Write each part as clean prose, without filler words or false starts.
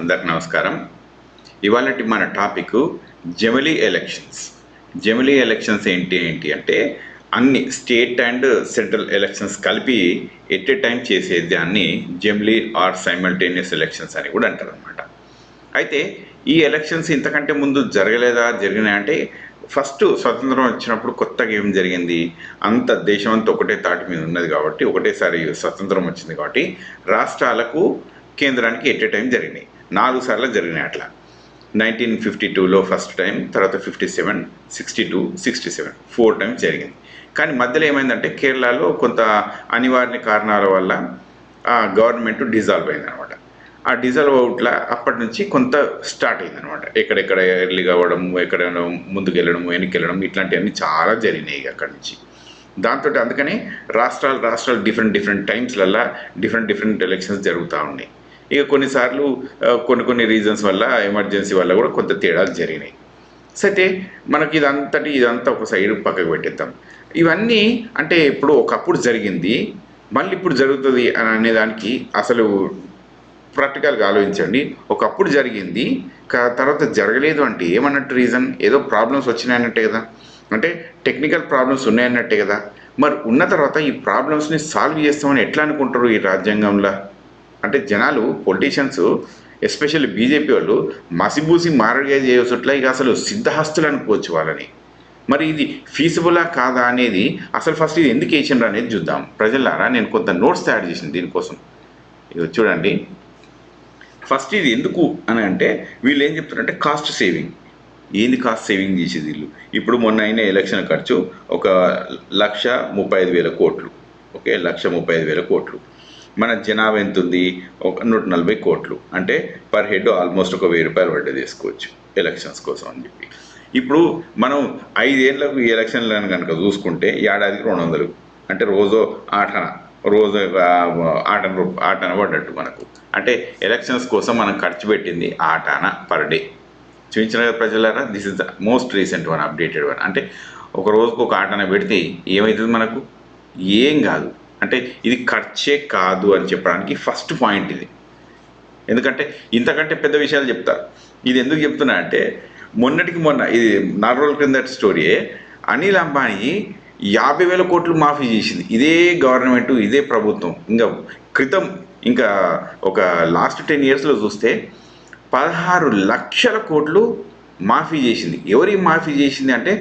అందరికి నమస్కారం. ఇవాళటి మన టాపిక్ జమిలీ ఎలక్షన్స్. జమిలీ ఎలక్షన్స్ ఏంటి అంటే అన్ని స్టేట్ అండ్ సెంట్రల్ ఎలక్షన్స్ కలిపి ఎట్ ఏ టైం చేసేది దాన్ని జమిలీ ఆర్ సైమల్టేనియస్ ఎలక్షన్స్ అని కూడా అంటారు అనమాట. అయితే ఈ ఎలక్షన్స్ ఇంతకంటే ముందు జరిగినాయంటే ఫస్ట్ స్వతంత్రం వచ్చినప్పుడు కొత్తగా ఏం జరిగింది, అంత దేశం అంతా ఒకటే తాటి మీద ఉన్నది కాబట్టి, ఒకటేసారి స్వతంత్రం వచ్చింది కాబట్టి రాష్ట్రాలకు కేంద్రానికి ఎట్ ఏ టైం జరిగినాయి. 4 సార్లు జరిగినాయి అట్లా. 1952లో ఫస్ట్ టైం, తర్వాత 57, 62, 67 4 టైమ్స్ జరిగింది. కానీ మధ్యలో ఏమైందంటే కేరళలో కొంత అనివార్య కారణాల వల్ల గవర్నమెంట్ డిజాల్వ్ అయిందనమాట. ఆ డిజాల్వ్ అవుట్లా అప్పటి నుంచి కొంత స్టార్ట్ అయిందనమాట. ఎక్కడెక్కడ ఎర్లీ కావడం, ఎక్కడ ముందుకెళ్ళడం, వెనక్కి ఇట్లాంటివన్నీ చాలా జరిగినాయి అక్కడి నుంచి. దాంతో అందుకని రాష్ట్రాలు డిఫరెంట్ టైమ్స్లల్లా డిఫరెంట్ ఎలక్షన్స్ జరుగుతూ ఉన్నాయి. ఇక కొన్నిసార్లు కొన్ని రీజన్స్ వల్ల, ఎమర్జెన్సీ వల్ల కూడా కొంత తేడాలు జరిగినాయి. అయితే మనకి ఇదంతా ఒక సైడ్ పక్కకు పెట్టేద్దాం. ఇవన్నీ అంటే ఇప్పుడు ఒకప్పుడు జరిగింది, మళ్ళీ ఇప్పుడు జరుగుతుంది అని అనేదానికి అసలు ప్రాక్టికల్గా ఆలోచించండి. ఒకప్పుడు జరిగింది, తర్వాత జరగలేదు అంటే ఏమన్నట్టు రీజన్? ఏదో ప్రాబ్లమ్స్ వచ్చినాయన్నట్టే కదా, అంటే టెక్నికల్ ప్రాబ్లమ్స్ ఉన్నాయన్నట్టే కదా. మరి ఉన్న తర్వాత ఈ ప్రాబ్లమ్స్ని సాల్వ్ చేస్తామని ఎట్లా అనుకుంటారు ఈ రాజ్యాంగంలో? అంటే జనాలు, పొలిటీషియన్స్, ఎస్పెషల్లీ బీజేపీ వాళ్ళు మసిబూసి మారడిగా చేయవచ్చుట్లా ఇక అసలు సిద్ధహస్తులు అనుకోవచ్చు వాళ్ళని. మరి ఇది ఫీజిబులా కాదా అనేది అసలు ఫస్ట్ ఇది ఎందుకు వేసిండ్రు అనేది చూద్దాం. ప్రజలారా, నేను కొంత నోట్స్ తయారు చేసింది దీనికోసం. ఇది చూడండి. ఫస్ట్ ఇది ఎందుకు అని అంటే వీళ్ళు ఏం చెప్తారంటే కాస్ట్ సేవింగ్. ఏంది కాస్ట్ సేవింగ్ చేసేది వీళ్ళు? ఇప్పుడు మొన్న అయిన ఎలక్షన్ ఖర్చు 1,35,000 కోట్లు. ఓకే, 1,35,000 కోట్లు. మన జనాభా ఎంత ఉంది? 140 కోట్లు. అంటే పర్ హెడ్ ఆల్మోస్ట్ ఒక 1,000 రూపాయలు పడ్డది తీసుకోవచ్చు ఎలక్షన్స్ కోసం అని చెప్పి. ఇప్పుడు మనం 5 ఏళ్ళకు ఈ ఎలక్షన్లను కనుక చూసుకుంటే ఏడాదికి 200, అంటే రోజు ఆటన పడ్డట్టు మనకు. అంటే ఎలక్షన్స్ కోసం మనం ఖర్చు పెట్టింది ఆటాన పర్ డే. చూపించిన ప్రజలారా, this is the most recent one, updated one. అంటే ఒక రోజుకు ఒక ఆటన పెడితే ఏమవుతుంది మనకు? ఏం కాదు. అంటే ఇది ఖర్చే కాదు అని చెప్పడానికి ఫస్ట్ పాయింట్ ఇది. ఎందుకంటే ఇంతకంటే పెద్ద విషయాలు చెప్తారు. ఇది ఎందుకు చెప్తున్నా అంటే మొన్న ఇది 4 రోజుల క్రింద స్టోరీయే. అనిల్ అంబానీ 50,000 కోట్లు మాఫీ చేసింది ఇదే గవర్నమెంట్, ఇదే ప్రభుత్వం. ఇంకా ఒక లాస్ట్ 10 ఇయర్స్లో చూస్తే 16 లక్షల కోట్లు మాఫీ చేసింది. ఎవరికి మాఫీ చేసింది అంటే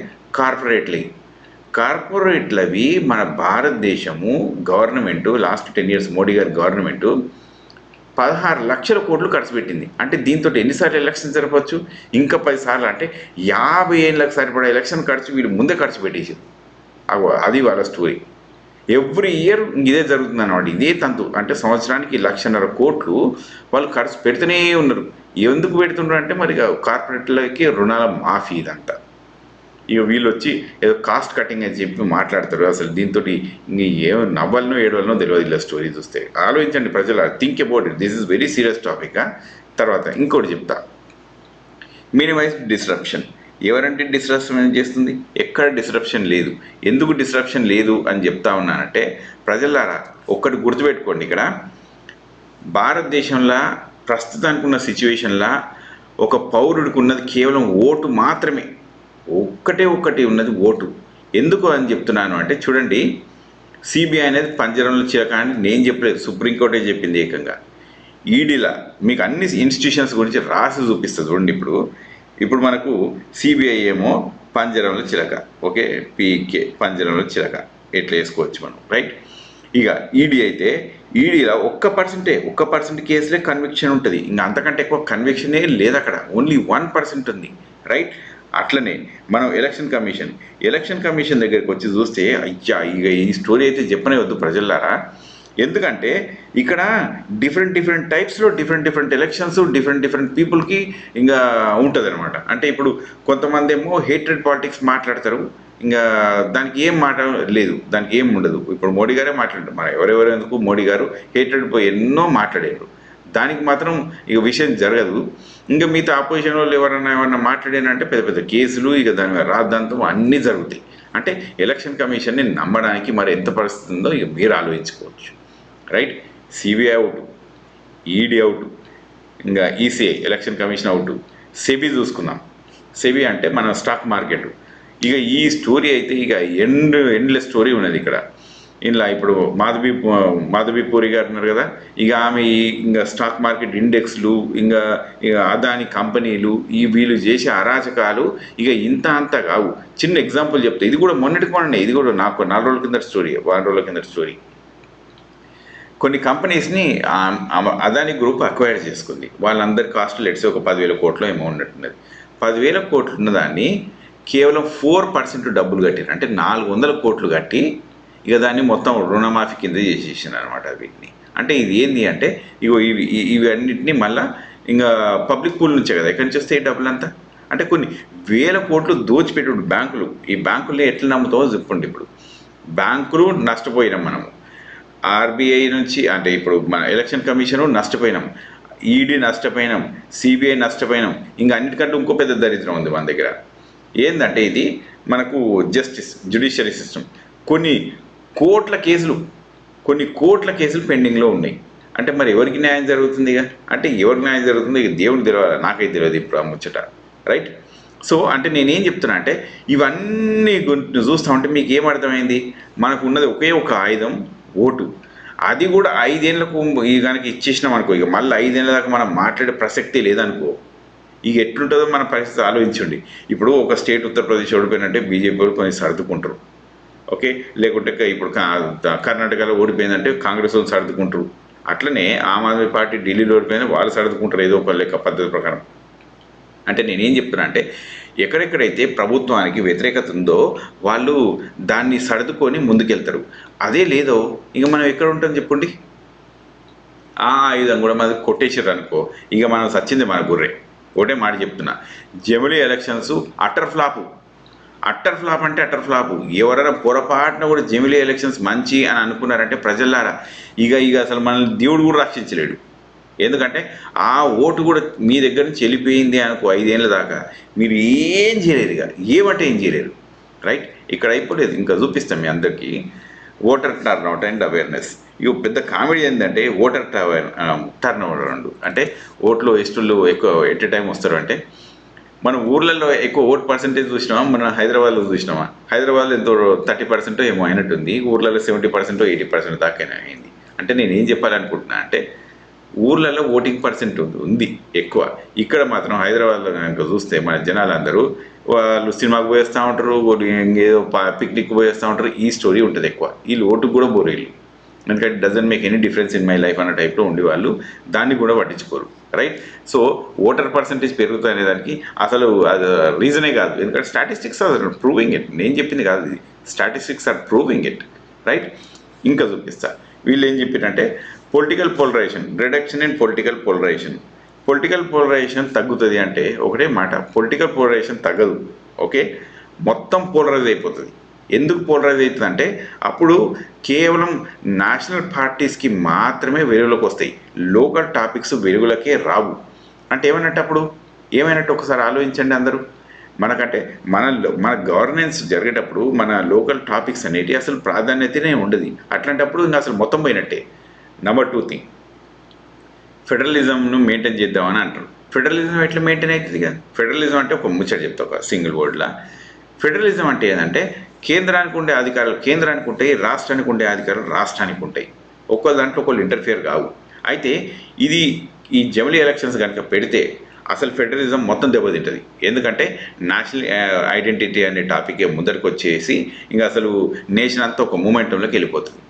కార్పొరేట్లవి మన భారతదేశము గవర్నమెంటు లాస్ట్ 10 ఇయర్స్ మోడీ గారి గవర్నమెంటు 16 లక్షల కోట్లు ఖర్చు పెట్టింది. అంటే దీంతో ఎన్నిసార్లు ఎలక్షన్ జరపచ్చు? ఇంకా 10 సార్లు. అంటే 50 ఏళ్ళకి సరిపడా ఎలక్షన్ ఖర్చు వీళ్ళు ముందే ఖర్చు పెట్టేసింది. అది వాళ్ళ స్టోరీ. ఎవ్రీ ఇయర్ ఇదే జరుగుతుంది అన్నమాట. ఇదే తంతు. అంటే సంవత్సరానికి 1,50,000 కోట్లు వాళ్ళు ఖర్చు పెడుతూనే ఉన్నారు. ఎందుకు పెడుతున్నారు అంటే మరి కార్పొరేట్లకి రుణాల మాఫీ ఇదంతా. ఇక వీళ్ళు వచ్చి ఏదో కాస్ట్ కటింగ్ అని చెప్పి మాట్లాడతారు. అసలు దీంతో ఏమో నవ్వాలనో ఏడవలనో తెలియదు ఇలా స్టోరీ చూస్తే. ఆలోచించండి ప్రజలు, think about it. This is very serious topic. తర్వాత ఇంకోటి చెప్తా, మినిమైజ్ డిస్రప్షన్. ఎవరంటే డిస్రప్షన్ చేస్తుంది? ఎక్కడ డిస్రప్షన్ లేదు. ఎందుకు డిస్రప్షన్ లేదు అని చెప్తా ఉన్నానంటే ప్రజలారా, ఒక్కటి గుర్తుపెట్టుకోండి. ఇక్కడ భారతదేశంలో ప్రస్తుతానికి ఉన్న సిచ్యువేషన్లో ఒక పౌరుడికి ఉన్నది కేవలం ఓటు మాత్రమే. ఒక్కటి ఉన్నది ఓటు. ఎందుకు అని చెప్తున్నాను అంటే చూడండి, సిబిఐ అనేది పంజరంలో చిలక అని నేను చెప్పలేదు, సుప్రీంకోర్టే చెప్పింది ఏకంగా. ఈడీలా మీకు అన్ని ఇన్స్టిట్యూషన్స్ గురించి రాసి చూపిస్తుంది చూడండి. ఇప్పుడు మనకు సిబిఐ ఏమో పంజరంలో చిలక, ఓకే, పీకే పంజరంలో చిలక ఎట్లా వేసుకోవచ్చు మనం, రైట్. ఇక ఈడీ అయితే ఈడీలో 1% కేసులే కన్విక్షన్ ఉంటుంది. ఇంకా అంతకంటే ఎక్కువ కన్విక్షనే లేదు అక్కడ. ఓన్లీ 1% ఉంది, రైట్. అట్లనే మనం ఎలక్షన్ కమిషన్ దగ్గరికి వచ్చి చూస్తే అయ్యా ఇక ఈ స్టోరీ అయితే చెప్పనే వద్దు ప్రజలారా. ఎందుకంటే ఇక్కడ డిఫరెంట్ టైప్స్లో డిఫరెంట్ ఎలక్షన్స్ డిఫరెంట్ పీపుల్కి ఇంకా ఉంటుంది అనమాట. అంటే ఇప్పుడు కొంతమంది ఏమో హేట్రెడ్ పాలిటిక్స్ మాట్లాడతారు. ఇంకా దానికి ఏం మాట లేదు, దానికి ఏం ఉండదు. ఇప్పుడు మోడీ గారే మాట్లాడారు. మరి ఎవరెవరు ఎందుకు, మోడీ గారు హేట్రెడ్ ఎన్నో మాట్లాడారు. దానికి మాత్రం ఇక విషయం జరగదు. ఇంకా మిగతా ఆపోజిషన్ వాళ్ళు ఎవరన్నా మాట్లాడారంటే పెద్ద కేసులు, ఇక దాని మీద రాద్ధాంతం అన్నీ జరుగుతాయి. అంటే ఎలక్షన్ కమిషన్ని నమ్మడానికి మరి ఎంత పరిస్థితి ఉందో ఇక మీరు ఆలోచించుకోవచ్చు, right. CBI out, ED out, ఇంకా ECI election commission out, SEBI చూసుకుందాం. సెబీ అంటే మన స్టాక్ మార్కెట్. ఇక ఈ స్టోరీ అయితే ఇక ఎండ్లెస్ స్టోరీ ఉన్నది ఇక్కడ. ఇలా ఇప్పుడు మాధవి పూరి గారు ఉన్నారు కదా, ఇక ఆమె ఇంకా స్టాక్ మార్కెట్ ఇండెక్స్లు, ఇంకా అదాని కంపెనీలు, వీళ్ళు చేసే అరాచకాలు ఇక ఇంత అంత కావు. చిన్న ఎగ్జాంపుల్ చెప్తే, ఇది కూడా మొన్నటికి ఇది కూడా నాకు 4 రోజుల కింద స్టోరీ, వారం రోజుల కింద స్టోరీ. కొన్ని కంపెనీస్ని అదాని గ్రూప్ అక్వైర్ చేసుకుంది. వాళ్ళందరి కాస్ట్ లెట్స్ ఒక 10,000 కోట్లు ఏమో ఉన్నట్టున్నది. 10,000 కోట్లు ఉన్నదాన్ని కేవలం 4% డబ్బులు కట్టారు. అంటే 400 కోట్లు కట్టి ఇక దాన్ని మొత్తం రుణమాఫీ కింద చేసేసారు అనమాట వీటిని. అంటే ఇది ఏంది అంటే, ఇవన్నిటిని మళ్ళీ ఇంకా పబ్లిక్ పూల్ నుంచే కదా, ఎక్కడి నుంచి వస్తే డబ్బులంతా. అంటే కొన్ని వేల కోట్లు దోచిపెట్టు బ్యాంకులు. ఈ బ్యాంకుల్లో ఎట్లా నమ్ముతామో చెప్పండి. ఇప్పుడు బ్యాంకులు నష్టపోయినాం మనము, ఆర్బీఐ నుంచి అంటే ఇప్పుడు మన ఎలక్షన్ కమిషను నష్టపోయినాం, ఈడీ నష్టపోయినాం, సిబిఐ నష్టపోయినాం. ఇంకా అన్నిటికంటే ఇంకో పెద్ద దరిద్రం ఉంది మన దగ్గర. ఏంటంటే ఇది మనకు జ్యుడిషియరీ సిస్టమ్. కొన్ని కోట్ల కేసులు పెండింగ్లో ఉన్నాయి. అంటే మరి ఎవరికి న్యాయం జరుగుతుంది? ఇక అంటే ఎవరికి న్యాయం జరుగుతుందో ఇక దేవుడికి తెలియాలి, నాకైతే తెలియదు ఇప్పుడు ఆ ముచ్చట, రైట్? సో అంటే నేనేం చెప్తున్నా అంటే, ఇవన్నీ చూస్తూ ఉంటే మీకు ఏమర్థమైంది? మనకు ఉన్నది ఒకే ఒక ఆయుధం, ఓటు. అది కూడా 5 ఏళ్ళకు ఈ కనుక ఇచ్చేసినాం అనుకో, ఇక మళ్ళీ 5 ఏళ్ళ దాకా మనం మాట్లాడే ప్రసక్తి లేదనుకో. ఇక ఎట్లుంటుందో మన పరిస్థితి ఆలోచించండి. ఇప్పుడు ఒక స్టేట్ ఉత్తరప్రదేశ్ ఓడిపోయినంటే బీజేపీ వాళ్ళు కొంచెం సర్దుకుంటారు, ఓకే. లేకుంటే ఇప్పుడు కర్ణాటకలో ఓడిపోయిందంటే కాంగ్రెస్ వాళ్ళు సర్దుకుంటారు. అట్లనే ఆమ్ ఆద్మీ పార్టీ ఢిల్లీలో ఓడిపోయినా వాళ్ళు సర్దుకుంటారు ఏదో ఒక లెక్క పద్ధతి ప్రకారం. అంటే నేనేం చెప్తున్నా అంటే, ఎక్కడెక్కడైతే ప్రభుత్వానికి వ్యతిరేకత ఉందో వాళ్ళు దాన్ని సర్దుకొని ముందుకెళ్తారు. అదే లేదో ఇక మనం ఎక్కడ ఉంటాం చెప్పండి? ఆ ఆయుధం కూడా మనది కొట్టేసారు అనుకో, ఇక మనం సచ్చింది మన గుర్రే. ఒకటే మాట చెప్తున్నా, జమిలీ ఎలక్షన్స్ అట్టర్ ఫ్లాప్ అంటే అట్టర్ ఫ్లాప్. ఎవరైనా పొరపాటున కూడా జమిలీ ఎలక్షన్స్ మంచి అని అనుకున్నారంటే ప్రజలారా, ఇక అసలు మనల్ని దేవుడు కూడా రక్షించలేడు. ఎందుకంటే ఆ ఓటు కూడా మీ దగ్గర నుంచి వెళ్ళిపోయింది అనుకో 5 ఏళ్ళ దాకా, మీరు ఏం చేయలేరు. ఇక ఏమంటే ఏం చేయలేరు, రైట్? ఇక్కడ అయిపోలేదు, ఇంకా చూపిస్తాం మీ అందరికీ. Voter turnout and awareness. ఇక పెద్ద కామెడీ ఏంటంటే ఓటర్ టర్న్అవుట్ అంటే ఓట్లు ఎస్టులు ఎక్కువ ఎట్ టైం వస్తారు. అంటే మనం ఊర్లలో ఎక్కువ ఓట్ పర్సెంటేజ్ చూసినామా, మన హైదరాబాద్లో చూసినామా? హైదరాబాద్లో ఎంతో 30% ఏమో అయినట్టుంది, ఊర్లలో 70% 80% దాకా అయింది. అంటే నేను ఏం చెప్పాలనుకుంటున్నా అంటే, ఊర్లలో ఓటింగ్ పర్సెంట్ ఉంది ఎక్కువ. ఇక్కడ మాత్రం హైదరాబాద్లో కనుక చూస్తే మన జనాలందరూ వాళ్ళు సినిమాకి పోయేస్తూ ఉంటారు, ఇంకేదో పిక్నిక్ పోయేస్తూ ఉంటారు. ఈ స్టోరీ ఉంటుంది ఎక్కువ. వీళ్ళు ఓటుకు కూడా బోరేళ్ళు, ఎందుకంటే doesn't make any difference in my life అన్న టైప్లో ఉండేవాళ్ళు, దాన్ని కూడా పట్టించుకోరు, రైట్? సో ఓటర్ పర్సెంటేజ్ పెరుగుతుంది అనే దానికి అసలు అది రీజనే కాదు, ఎందుకంటే స్టాటిస్టిక్స్ ఆర్ ప్రూవింగ్ ఇట్. నేను చెప్పింది కాదు ఇది, statistics are proving it, right? ఇంకా చూపిస్తా. వీళ్ళు ఏం చెప్పారంటే political polarisation, reduction in political polarisation తగ్గుతుంది అంటే ఒకటే మాట, పొలిటికల్ పోలరైజేషన్ తగ్గదు, ఓకే? మొత్తం పోలరైజ్ అయిపోతుంది. ఎందుకు పోలరైజ్ అవుతుంది అంటే అప్పుడు కేవలం నేషనల్ పార్టీస్కి మాత్రమే వెలుగులోకి వస్తాయి, లోకల్ టాపిక్స్ వెలుగులకే రావు. అంటే ఏమన్నట్టు అప్పుడు ఏమైనట్టు ఒకసారి ఆలోచించండి అందరూ. మనకంటే మన గవర్నెన్స్ జరిగేటప్పుడు మన లోకల్ టాపిక్స్ అనేవి అసలు ప్రాధాన్యతనే ఉండదు. అట్లాంటప్పుడు ఇంకా అసలు మొత్తం పోయినట్టే. నెంబర్ 2 థింగ్, ఫెడరలిజంను మెయింటైన్ చేద్దామని అంటారు. ఫెడరలిజం ఎట్లా మెయింటైన్ అవుతుంది కదా? ఫెడరలిజం అంటే ఒక ముచ్చట చెప్తా, ఒక సింగిల్ వర్డ్లా. ఫెడరలిజం అంటే ఏంటంటే కేంద్రానికి ఉండే అధికారాలు కేంద్రానికి ఉంటాయి, రాష్ట్రానికి ఉండే అధికారాలు రాష్ట్రానికి ఉంటాయి. ఒక్కో దాంట్లో ఒకళ్ళు ఇంటర్ఫియర్ కావు. అయితే ఈ జమిలీ ఎలక్షన్స్ కనుక పెడితే అసలు ఫెడరలిజం మొత్తం దెబ్బతింటుంది. ఎందుకంటే నేషనల్ ఐడెంటిటీ అనే టాపిక్ ముందరికి వచ్చేసి ఇంకా అసలు నేషన్ అంతా ఒక మూమెంటంలోకి వెళ్ళిపోతుంది.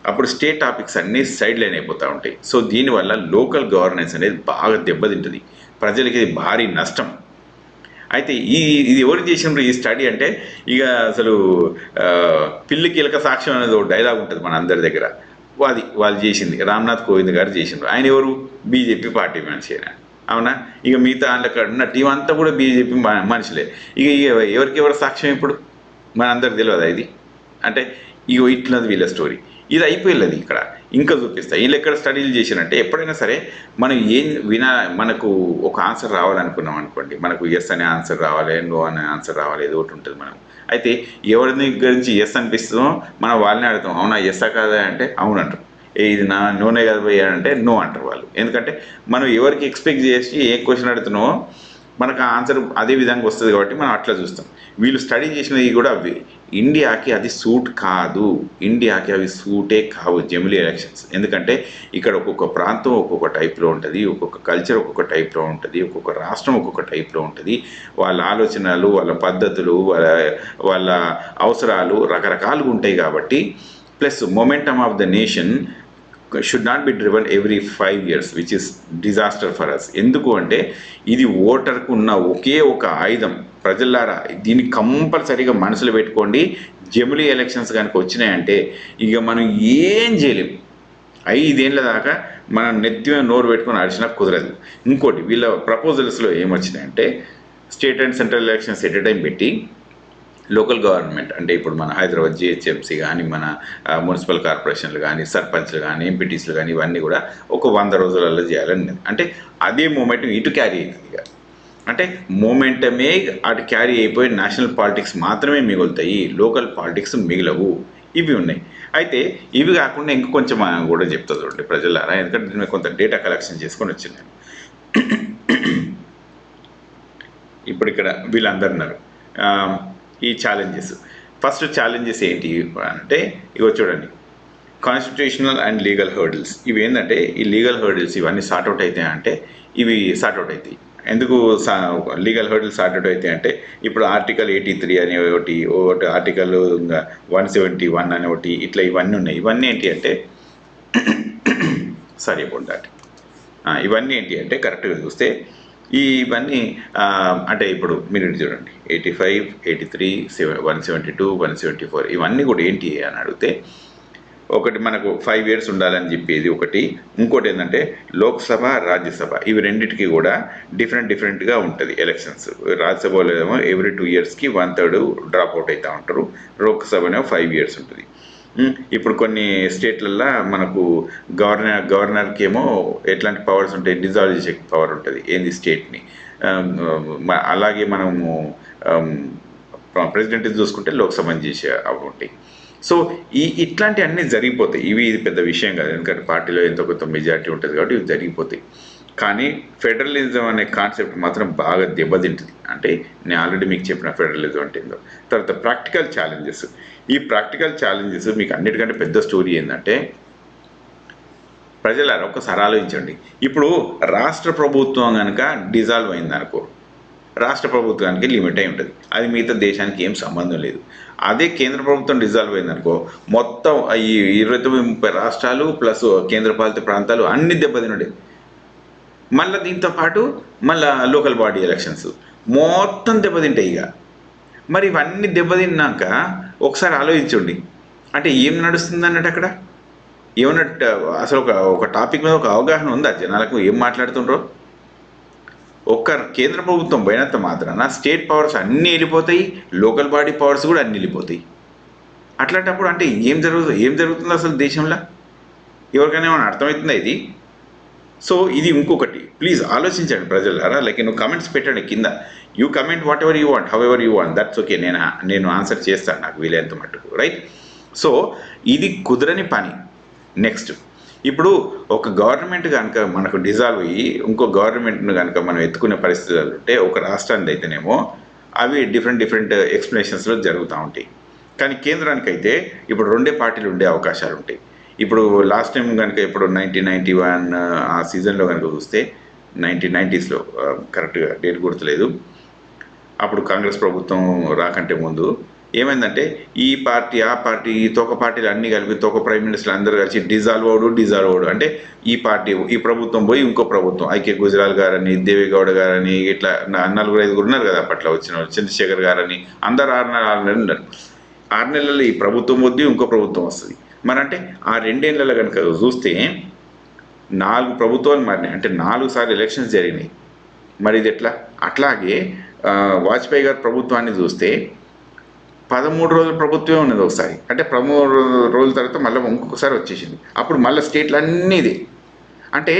అప్పుడు స్టేట్ టాపిక్స్ అన్నీ సైడ్ లైన్ అయిపోతూ ఉంటాయి. సో దీనివల్ల లోకల్ గవర్నెన్స్ అనేది బాగా దెబ్బతింటుంది, ప్రజలకి ఇది భారీ నష్టం. అయితే ఇది ఎవరు చేసినారు ఈ స్టడీ అంటే, ఇక అసలు పిల్లి కీలక సాక్ష్యం అనేది ఒక డైలాగ్ ఉంటుంది మన అందరి దగ్గర. వాళ్ళు చేసింది రామ్నాథ్ కోవింద్ గారు చేసిండ్రు. ఆయన ఎవరు? బీజేపీ పార్టీ మనిషి అయినా, అవునా? ఇక మిగతా అక్కడ ఉన్న టీం అంతా కూడా బీజేపీ మనుషులే. ఇక ఎవరికి సాక్ష్యం ఇప్పుడు మన అందరికి తెలియదా ఇది? అంటే ఇట్లది వీళ్ళ స్టోరీ. ఇది అయిపోయేది. ఇక్కడ ఇంకా చూపిస్తా. వీళ్ళు ఎక్కడ స్టడీలు చేసినంటే, ఎప్పుడైనా సరే మనం మనకు ఒక ఆన్సర్ రావాలనుకున్నాం అనుకోండి, మనకు ఎస్ అనే ఆన్సర్ రావాలి, నో అనే ఆన్సర్ రావాలి, ఏదో ఒకటి ఉంటుంది మనం. అయితే ఎవరిని గురించి ఎస్ అనిపిస్తుందో మనం వాళ్ళని అడుగుతాం, అవునా ఎస్సా కాదా అంటే అవును అంటారు. ఇది నా నూనె కదా భయ్యా అంటే నో అంటారు వాళ్ళు. ఎందుకంటే మనం ఎవరికి ఎక్స్పెక్ట్ చేసి ఏ క్వశ్చన్ అడుగుతున్నామో మనకు ఆ ఆన్సర్ అదే విధంగా వస్తుంది కాబట్టి మనం అట్లా చూస్తాం. వీళ్ళు స్టడీ చేసినవి కూడా అవి ఇండియాకి అది సూట్ కాదు, ఇండియాకి అవి సూటే కావు జమిలీ ఎలక్షన్స్. ఎందుకంటే ఇక్కడ ఒక్కొక్క ప్రాంతం ఒక్కొక్క టైప్లో ఉంటుంది, ఒక్కొక్క కల్చర్ ఒక్కొక్క టైప్లో ఉంటుంది, ఒక్కొక్క రాష్ట్రం ఒక్కొక్క టైప్లో ఉంటుంది. వాళ్ళ ఆలోచనలు, వాళ్ళ పద్ధతులు, వాళ్ళ అవసరాలు రకరకాలుగా ఉంటాయి. కాబట్టి plus momentum of the nation should not be driven every 5 years, which is disaster for us. ఎందుకు అంటే ఇది ఓటర్కు ఉన్న ఒకే ఒక ఆయుధం. ప్రజలారా దీన్ని కంపల్సరీగా మనసులో పెట్టుకోండి. జమిలీ ఎలక్షన్స్ కనుక వచ్చినాయంటే ఇక మనం ఏం చేయలేం. 5 ఏళ్ళ దాకా మనం నెత్తి మీద నోరు పెట్టుకొని అడిచినా కుదరదు. ఇంకోటి వీళ్ళ ప్రపోజల్స్లో ఏమొచ్చినాయంటే state and central elections at a time పెట్టి లోకల్ గవర్నమెంట్ అంటే ఇప్పుడు మన హైదరాబాద్ జిహెచ్ఎంసీ కానీ, మన మున్సిపల్ కార్పొరేషన్లు కానీ, సర్పంచ్లు కానీ, ఎంపీటీసీలు కానీ ఇవన్నీ కూడా ఒక 100 రోజులలో చేయాలని. అంటే అదే మూమెంట్ ఇటు క్యారీ అవుతుంది. ఇక అంటే మూమెంటమే అటు క్యారీ అయిపోయి నేషనల్ పాలిటిక్స్ మాత్రమే మిగులుతాయి, లోకల్ పాలిటిక్స్ మిగలవు. ఇవి ఉన్నాయి. అయితే ఇవి కాకుండా ఇంక కొంచెం కూడా చెప్తా చూడండి ప్రజలారా, ఎందుకంటే దీని మీద కొంత డేటా కలెక్షన్ చేసుకొని వచ్చింది నేను. ఇప్పుడు ఇక్కడ వీళ్ళందరూ ఉన్నారు ఈ ఛాలెంజెస్. ఫస్ట్ ఛాలెంజెస్ ఏంటి అంటే ఇగో చూడండి, కాన్స్టిట్యూషనల్ అండ్ లీగల్ హర్డిల్స్. ఇవి ఏంటంటే ఈ లీగల్ హర్డిల్స్ ఇవన్నీ సార్ట్అవుట్ అవుతాయి అంటే ఇవి సార్ట్అవుట్ అవుతాయి. ఎందుకు లీగల్ హర్డిల్స్ సార్ట్అవుట్ అవుతాయి అంటే ఇప్పుడు ఆర్టికల్ 83 అనే ఒకటి ఆర్టికల్ 171 అనే ఒకటి ఇట్లా ఇవన్నీ ఉన్నాయి. ఇవన్నీ ఏంటి అంటే సారీ అబౌట్ దాట్. ఇవన్నీ ఏంటి అంటే కరెక్ట్గా చూస్తే ఇవన్నీ అంటే ఇప్పుడు మీరు చూడండి 85, 83, 172, 174 ఇవన్నీ కూడా ఏంటి అని అడిగితే ఒకటి మనకు 5 years ఉండాలని చెప్పేది ఒకటి. ఇంకోటి ఏంటంటే లోక్సభ, రాజ్యసభ ఇవి రెండింటికి కూడా డిఫరెంట్గా ఉంటుంది ఎలక్షన్స్. రాజ్యసభలో ఏమో ఎవ్రీ 2 yearsకి 1/3 డ్రాప్ అవుట్ అవుతూ ఉంటారు, లోక్సభనేమో 5 years ఉంటుంది. ఇప్పుడు కొన్ని స్టేట్లల్లో మనకు గవర్నర్కి ఏమో ఎట్లాంటి పవర్స్ ఉంటాయి, డిజాల్వ్ చేసే పవర్ ఉంటుంది ఏంది స్టేట్ని. అలాగే మనము ప్రెసిడెంట్ చూసుకుంటే లోక్సభని చేసే అవి ఉంటాయి. సో ఇట్లాంటి అన్నీ జరిగిపోతాయి. ఇది పెద్ద విషయం కాదు, ఎందుకంటే పార్టీలో ఎంతో కొంత మెజారిటీ ఉంటుంది కాబట్టి ఇవి జరిగిపోతాయి. కానీ ఫెడరలిజం అనే కాన్సెప్ట్ మాత్రం బాగా దెబ్బతింటుంది. అంటే నేను ఆల్రెడీ మీకు చెప్పిన ఫెడరలిజం అంటే ఏందో. తర్వాత ప్రాక్టికల్ ఛాలెంజెస్. ఈ ప్రాక్టికల్ ఛాలెంజెస్ మీకు అన్నిటికంటే పెద్ద స్టోరీ ఏంటంటే ప్రజలారా ఒక్కసారి ఆలోచించండి. ఇప్పుడు రాష్ట్ర ప్రభుత్వం కనుక డిజాల్వ్ అయిందనుకో, రాష్ట్ర ప్రభుత్వానికి లిమిట్ అయి ఉంటుంది, అది మిగతా దేశానికి ఏం సంబంధం లేదు. అదే కేంద్ర ప్రభుత్వం డిజాల్వ్ అయిందనుకో మొత్తం ఈ 29-30 రాష్ట్రాలు ప్లస్ కేంద్రపాలిత ప్రాంతాలు అన్ని దెబ్బతినడే. మళ్ళీ దీంతో పాటు మళ్ళీ లోకల్ బాడీ ఎలక్షన్స్ మొత్తం దెబ్బతింటాయి. ఇక మరి ఇవన్నీ దెబ్బతిన్నాక ఒకసారి ఆలోచించండి, అంటే ఏం నడుస్తుంది అన్నట్టు అక్కడ ఏమన్నట్టు అసలు ఒక టాపిక్ మీద ఒక అవగాహన ఉందా జనాలకు, ఏం మాట్లాడుతుండ్రో. ఒక్క కేంద్ర ప్రభుత్వం పోయినంత మాత్రాన స్టేట్ పవర్స్ అన్నీ వెళ్ళిపోతాయి, లోకల్ బాడీ పవర్స్ కూడా అన్నీ వెళ్ళిపోతాయి. అట్లాంటప్పుడు అంటే ఏం జరుగుతుంది అసలు దేశంలో? ఎవరికైనా ఏమైనా అర్థమవుతుందా ఇది? సో ఇది ఇంకొకటి, ప్లీజ్ ఆలోచించండి ప్రజలారా. లైక్ నువ్వు కమెంట్స్ పెట్టండి కింద, you comment what ever you want, how ever you want, that's okay. నేను ఆన్సర్ చేస్తాను నాకు వీలైనంత మట్టుకు, రైట్? సో ఇది కుదరని పని. నెక్స్ట్, ఇప్పుడు ఒక గవర్నమెంట్ కనుక మనకు డిజాల్వ్ అయ్యి ఇంకో గవర్నమెంట్ను కనుక మనం ఎత్తుకునే పరిస్థితులు ఉంటే ఒక రాష్ట్రానికి అయితేనేమో అవి డిఫరెంట్ ఎక్స్ప్లెనేషన్స్లో జరుగుతూ ఉంటాయి. కానీ కేంద్రానికైతే ఇప్పుడు 2 పార్టీలు ఉండే అవకాశాలు ఉంటాయి. ఇప్పుడు లాస్ట్ టైం కనుక ఇప్పుడు 1991 ఆ సీజన్లో కనుక చూస్తే 1990sలో కరెక్ట్గా డేట్ గుర్తులేదు, అప్పుడు కాంగ్రెస్ ప్రభుత్వం రాకంటే ముందు ఏమైందంటే ఈ పార్టీ ఆ పార్టీ ఈ తోక పార్టీలు అన్నీ కలిపి తోక ప్రైమ్ మినిస్టర్లు అందరూ కలిసి డిజాల్వ్ అవడు అంటే ఈ ప్రభుత్వం పోయి ఇంకో ప్రభుత్వం ఐకే గుజరాల్ గారని, దేవేగౌడ గారని, ఇట్లా 4-5 ఉన్నారు కదా అప్పట్లో వచ్చిన వాళ్ళు, చంద్రశేఖర్ గారని, అందరు 6 నెలలు ఉన్నారు. 6 నెలల్లో ఈ ప్రభుత్వం వద్దు ఇంకో ప్రభుత్వం వస్తుంది. మరి అంటే ఆ 2 ఏళ్ళలో కనుక చూస్తే 4 ప్రభుత్వాలు మారినాయి, అంటే 4 సార్లు ఎలక్షన్స్ జరిగినాయి. మరి ఇది ఎట్లా? అట్లాగే వాజ్పేయి గారి ప్రభుత్వాన్ని చూస్తే 13 రోజుల ప్రభుత్వమే ఉన్నది ఒకసారి, అంటే 13 రోజుల తర్వాత మళ్ళీ ఇంకొకసారి వచ్చేసింది. అప్పుడు మళ్ళీ స్టేట్లు అన్నీ ఇదే. అంటే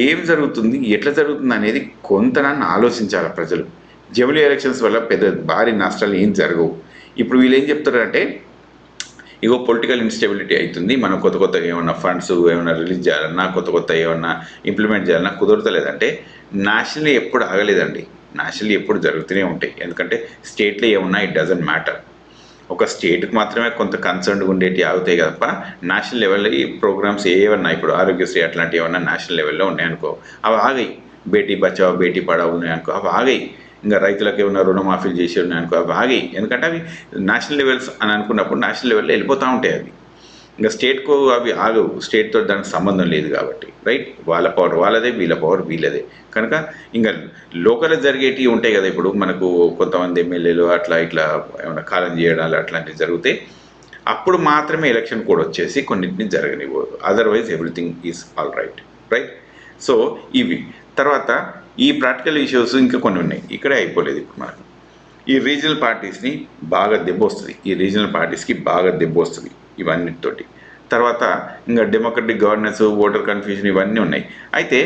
ఏం జరుగుతుంది, ఎట్లా జరుగుతుంది అనేది కొంతనన్ను ఆలోచించాలి ప్రజలు. జమిలీ ఎలక్షన్స్ వల్ల పెద్ద భారీ నష్టాలు ఏం జరగవు. ఇప్పుడు వీళ్ళు ఏం చెప్తారంటే ఇగో పొలిటికల్ ఇన్స్టెబిలిటీ అవుతుంది, మనం కొత్త కొత్తగా ఏమన్నా ఫండ్స్ ఏమైనా రిలీజ్ చేయాలన్నా, కొత్త కొత్త ఏమన్నా ఇంప్లిమెంట్ చేయాలన్నా కుదరతలేదంటే నేషనల్లీ ఎప్పుడు ఆగలేదండి. నేషనల్లీ ఎప్పుడు జరుగుతూనే ఉంటాయి. ఎందుకంటే స్టేట్లో ఏమన్నా ఇట్ డజంట్ మ్యాటర్. ఒక స్టేట్కి మాత్రమే కొంత కన్సర్న్గా ఉండేవి ఆగుతాయి తప్ప నేషనల్ లెవెల్లో ఈ ప్రోగ్రామ్స్ ఏమన్నా ఇప్పుడు ఆరోగ్యశ్రీ అట్లాంటివి ఏమన్నా నేషనల్ లెవెల్లో ఉన్నాయనుకో అవి ఆగాయి. బేటీ బచావో బేటీ పడావో ఉన్నాయనుకో అవి ఆగాయి. ఇంకా రైతులకు ఏమన్నా రుణమాఫీలు చేసి ఉన్నాయనుకో అవి ఆగాయి. ఎందుకంటే అవి నేషనల్ లెవెల్స్ అని అనుకున్నప్పుడు నేషనల్ లెవెల్లో వెళ్ళిపోతూ ఉంటాయి అవి. ఇంకా స్టేట్కు అవి ఆగవు, స్టేట్తో దానికి సంబంధం లేదు కాబట్టి, రైట్. వాళ్ళ పవర్ వాళ్ళదే, వీళ్ళ పవర్ వీళ్ళదే. కనుక ఇంకా లోకల్ జరిగేటివి ఉంటాయి కదా, ఇప్పుడు మనకు కొంతమంది ఎమ్మెల్యేలు అట్లా ఇట్లా ఏమైనా కాలం చేయడాలు అట్లాంటివి జరిగితే అప్పుడు మాత్రమే ఎలక్షన్ కోడ్ వచ్చేసి కొన్నింటిని జరగనివ్వదు. Otherwise everything is all right, right. So ఇవి తర్వాత ఈ ప్రాక్టికల్ ఇష్యూస్ ఇంకా కొన్ని ఉన్నాయి, ఇక్కడే అయిపోలేదు. ఇప్పుడు మనకు ఈ రీజనల్ పార్టీస్ని బాగా దెబ్బ వస్తుంది, ఈ రీజనల్ పార్టీస్కి బాగా దెబ్బ వస్తుంది ఇవన్నిటితోటి. తర్వాత ఇంకా డెమోక్రటిక్ గవర్నెన్స్, ఓటర్ కన్ఫ్యూజన్ ఇవన్నీ ఉన్నాయి. అయితే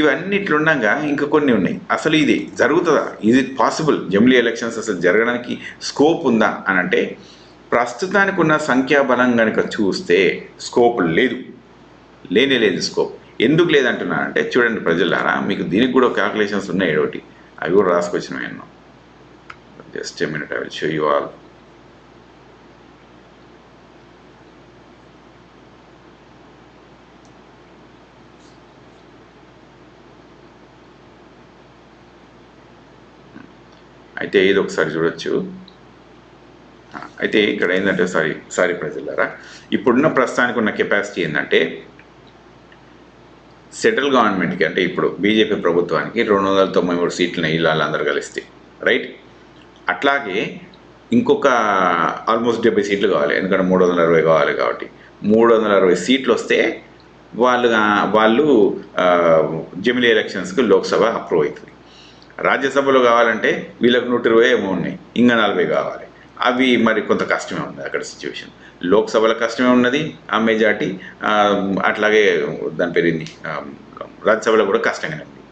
ఇవన్నిట్లుండగా ఇంకా కొన్ని ఉన్నాయి. అసలు ఇది జరుగుతుందా, ఈజ్ ఇట్ పాసిబుల్ జమిలీ ఎలక్షన్స్ అసలు జరగడానికి స్కోప్ ఉందా అని అంటే ప్రస్తుతానికి ఉన్న సంఖ్యాబలం కనుక చూస్తే స్కోప్ లేదు, లేనే లేదు స్కోప్. ఎందుకు లేదంటున్నానంటే చూడండి ప్రజలారా, మీకు దీనికి కూడా క్యాల్కులేషన్స్ ఉన్నాయి ఒకటి, అవి కూడా రాసుకొచ్చినాయి ఎన్నో. Just a minute, I will show you all. అయితే ఇది ఒకసారి చూడొచ్చు. అయితే ఇక్కడ ఏంటంటే సారీ ప్రజలారా, ఇప్పుడున్న ప్రస్తుతానికి ఉన్న కెపాసిటీ ఏంటంటే సెంట్రల్ గవర్నమెంట్కి అంటే ఇప్పుడు బీజేపీ ప్రభుత్వానికి 293 సీట్లు వీళ్ళందరూ కలిస్తే, రైట్. అట్లాగే ఇంకొక ఆల్మోస్ట్ 70 సీట్లు కావాలి, ఎందుకంటే 360 కావాలి కాబట్టి 360 సీట్లు వస్తే వాళ్ళు జమిలీ ఎలక్షన్స్కి లోక్సభ అప్రూవ్ అవుతుంది. రాజ్యసభలో కావాలంటే వీళ్ళకి 120 ఏమో ఉన్నాయి, ఇంకా 40 కావాలి. అవి మరి కొంత కష్టమే ఉంది అక్కడ సిచ్యువేషన్. లోక్సభలో కష్టమే ఉన్నది ఆ మెజార్టీ, అట్లాగే దాని పేరుంది రాజ్యసభలో కూడా కష్టంగానే ఉంది.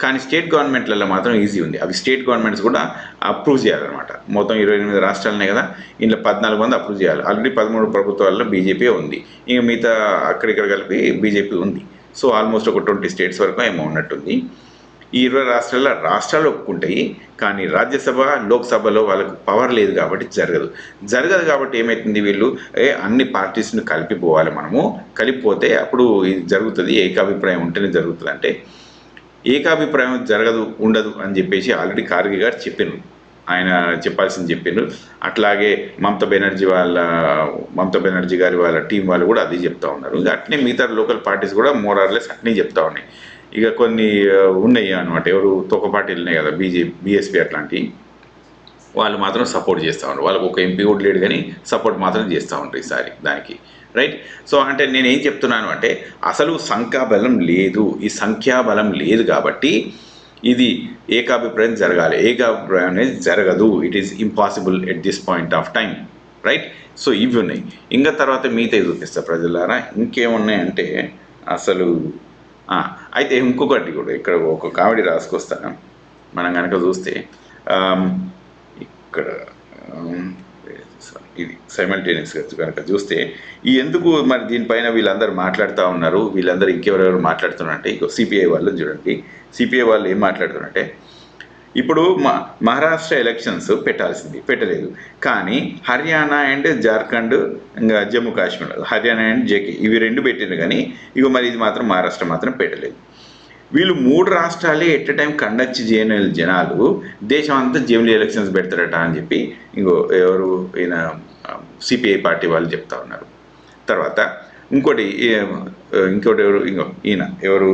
కానీ స్టేట్ గవర్నమెంట్లలో మాత్రం ఈజీ ఉంది. అవి స్టేట్ గవర్నమెంట్స్ కూడా అప్రూవ్ చేయాలన్నమాట. మొత్తం 28 రాష్ట్రాలనే కదా, ఇంట్లో 14 మంది అప్రూవ్ చేయాలి. ఆల్రెడీ 13 ప్రభుత్వాల్లో బీజేపీ ఉంది, ఇంక మిగతా అక్కడిక్కడ కలిపి బీజేపీ ఉంది. సో ఆల్మోస్ట్ ఒక 20 స్టేట్స్ వరకు ఏమో ఉన్నట్టుంది. ఈ 20 రాష్ట్రాలు ఒప్పుకుంటాయి, కానీ రాజ్యసభ లోక్సభలో వాళ్ళకు పవర్ లేదు కాబట్టి జరగదు కాబట్టి ఏమవుతుంది, వీళ్ళు అన్ని పార్టీస్ని కలిపిపోవాలి, మనము కలిపిపోతే అప్పుడు ఇది జరుగుతుంది, ఏకాభిప్రాయం ఉంటేనే జరుగుతుంది. అంటే ఏకాభిప్రాయం ఉండదు అని చెప్పేసి ఆల్రెడీ ఖార్గే గారు చెప్పారు, ఆయన చెప్పాల్సింది చెప్పారు. అట్లాగే మమతా బెనర్జీ గారి వాళ్ళ టీం వాళ్ళు కూడా అది చెప్తా ఉన్నారు. అట్నే మిగతా లోకల్ పార్టీస్ కూడా మోరార్లెస్ అట్నే చెప్తా ఉన్నాయి. ఇక కొన్ని ఉన్నాయి అనమాట, ఎవరు తోక పార్టీలు ఉన్నాయి కదా, బీఎస్పీ అట్లాంటి వాళ్ళు మాత్రం సపోర్ట్ చేస్తూ ఉంటారు. వాళ్ళకు ఒక ఎంపీ కూడా లేడు కానీ సపోర్ట్ మాత్రం చేస్తూ ఉంటారు ఈసారి దానికి, రైట్. సో అంటే నేనేం చెప్తున్నాను అంటే అసలు సంఖ్యాబలం లేదు, ఈ సంఖ్యాబలం లేదు కాబట్టి ఇది ఏకాభిప్రాయం జరగాలి. ఏకాభిప్రాయం అనేది జరగదు, it is impossible at this point of time, right. So ఇవి ఉన్నాయి. ఇంకా తర్వాత మిగతా చూపిస్తా ప్రజలారా, ఇంకేమున్నాయంటే అసలు అయితే ఇంకొకటి కూడా ఇక్కడ ఒక కామెడీ రాసుకొస్తాను. మనం కనుక చూస్తే ఇక్కడ ఇది సైమల్టేనియస్గా కనుక చూస్తే ఎందుకు మరి దీనిపైన వీళ్ళందరూ మాట్లాడుతూ ఉన్నారు, వీళ్ళందరూ ఇంకెవరెవరు మాట్లాడుతున్నారంటే ఇక సిపిఐ వాళ్ళు చూడండి. సిపిఐ వాళ్ళు ఏం మాట్లాడుతున్నారంటే ఇప్పుడు మహారాష్ట్ర ఎలక్షన్స్ పెట్టలేదు, కానీ హర్యానా అండ్ జార్ఖండ్ ఇంకా జమ్మూ కాశ్మీర్, హర్యానా అండ్ జేకే ఇవి 2 పెట్టిండ్రు, కానీ ఇక మరి ఇది మాత్రం మహారాష్ట్ర మాత్రం పెట్టలేదు. వీళ్ళు 3 రాష్ట్రాలే ఎట్ టైం కండక్ట్ చేయని జనాలు దేశం అంతా జమిలీ ఎలక్షన్స్ పెడతారట అని చెప్పి ఎవరు ఈయన సిపిఐ పార్టీ వాళ్ళు చెప్తా ఉన్నారు. తర్వాత ఇంకోటి ఎవరు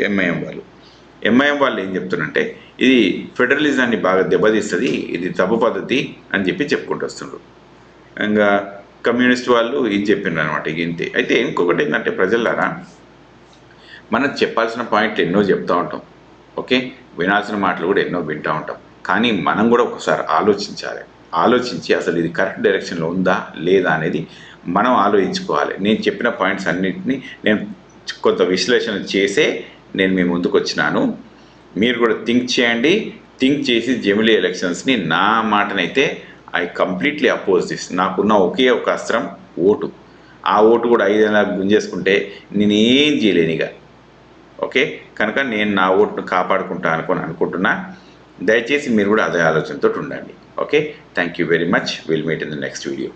ఎంఐఎం వాళ్ళు ఏం చెప్తున్నారంటే ఇది ఫెడరలిజాన్ని బాగా దెబ్బతీస్తుంది, ఇది తప్పు పద్ధతి అని చెప్పి చెప్పుకుంటూ వస్తుండ్రు. ఇంకా కమ్యూనిస్ట్ వాళ్ళు ఇది చెప్పిండ్రు అనమాట. ఇంతే. అయితే ఇంకొకటి ఏంటంటే ప్రజలారా, మనం చెప్పాల్సిన పాయింట్లు ఎన్నో చెప్తూ ఉంటాం, ఓకే, వినాల్సిన మాటలు కూడా ఎన్నో వింటూ ఉంటాం. కానీ మనం కూడా ఒకసారి ఆలోచించి అసలు ఇది కరెక్ట్ డైరెక్షన్లో ఉందా లేదా అనేది మనం ఆలోచించుకోవాలి. నేను చెప్పిన పాయింట్స్ అన్నింటినీ నేను కొంత విశ్లేషణ చేసే నేను మీ ముందుకు వచ్చినాను. మీరు కూడా థింక్ చేయండి. థింక్ చేసి జమిలీ ఎలక్షన్స్ని నా మాటనైతే ఐ కంప్లీట్లీ అపోజ్ దిస్. నాకున్న ఒకే ఒక అస్త్రం ఓటు. ఆ ఓటు కూడా 5 ఏళ్ళ గుంజేసుకుంటే నేనేం చేయలేను ఇక. ఓకే, కనుక నేను నా ఓటును కాపాడుకుంటా అనుకుంటున్నా. దయచేసి మీరు కూడా అదే ఆలోచనతో ఉండండి. Okay, thank you very much. Will meet in the next video.